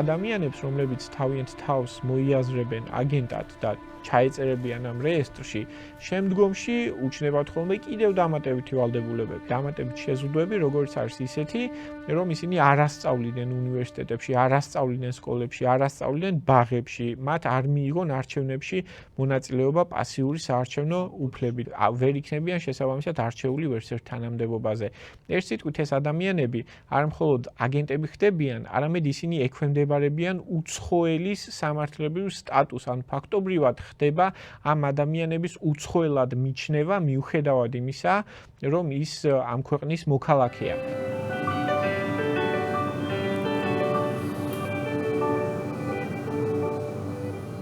ადამიანებს, რომლებიც თავიანთ თავს მოიაზრებენ აგენტად და ჩაეწერებიან ამ რეესტრში, შემდგომში უჩნდებათ ხოლმე კიდევ დამატებითი ვალდებულებები, დამატებითი შეზღუდვები, როგორც არის ისეთი, რომ ისინი არ ასწავლიდნენ უნივერსიტეტებში, არ ასწავლიდნენ სკოლებში, არ ასწავლიდნენ ბაღებში, მათ არ მიიღონ არჩევნებში მონაწილეობა პასიური საარჩევნო უფლებით, ვერ იქნებიან შესაბამისად არჩეული ვერსერთ თანამდებობაზე. ერთ სიტყვით ეს ადამიანები არ მხოლოდ აგენტები ხდებიან, არამედ ისინი ექვემდებარებიან უცხოელის სამართლებრივ სტატუსს, ან ფაქტობრივად ხდება ამ ადამიანების უცხოელად მიჩნევა მიუხედავად იმისა, რომ ის ამ ქვეყნის მოქალაქეა.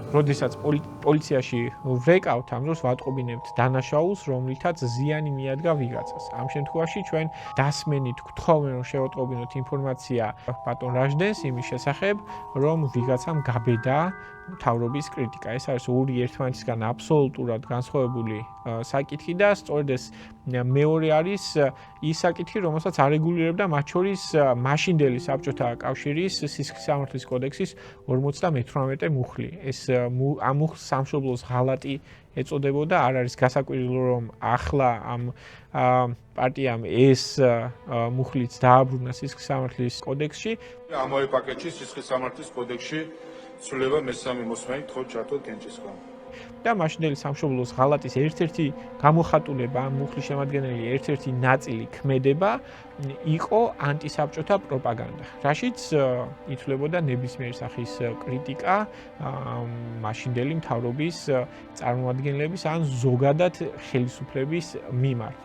როდესაც პოლიციაში ვრეკავთ, ამ დროს ვატყობინებთ დანაშაულს, რომლითაც ზიანი მიადგა ვიღაცას. ამ შემთხვევაში ჩვენ დასმენით გთხოვენ, რომ შევატყობინოთ ინფორმაცია ბატონ რაჟდენს იმის შესახებ, რომ ვიღაცამ გაბედა მთავრობის კრიტიკა. ეს არის ორი ერთმანეთისგან აბსოლუტურად განსხვავებული საკითხი და სწორედ ეს მეორე არის ის საკითხი, რომელსაც არეგულირებდა მათ შორის მაშინდელი საბჭოთა კავშირის სისხლის სამართლის კოდექსის 58 მუხლი. ეს ამ მუხლს სამშობლოს ღალატი ეწოდებოდა, არ არის გასაკვირველი, რომ ახლა ამ პარტიამ ეს მუხლიც დააბრუნა სისხლის სამართლის კოდექსში. ამავე პაკეტში სისხლის სამართლის კოდექსში ცვლილება მესამე მოსმენით თხოვ ჩართოთ გენჭისყრა. და მაშინდელი სამშობლოს ღალატის ერთ-ერთი გამოხატულება, ამ მუხლის შემადგენელი ერთ-ერთი ნაწილი ქმედება იყო ანტისაბჭოთა პროპაგანდა, რაშიც ითვლებოდა ნებისმიერი სახის კრიტიკა მაშინდელი მთავრობის წარმომადგენლების ან ზოგადად ხელისუფლების მიმართ.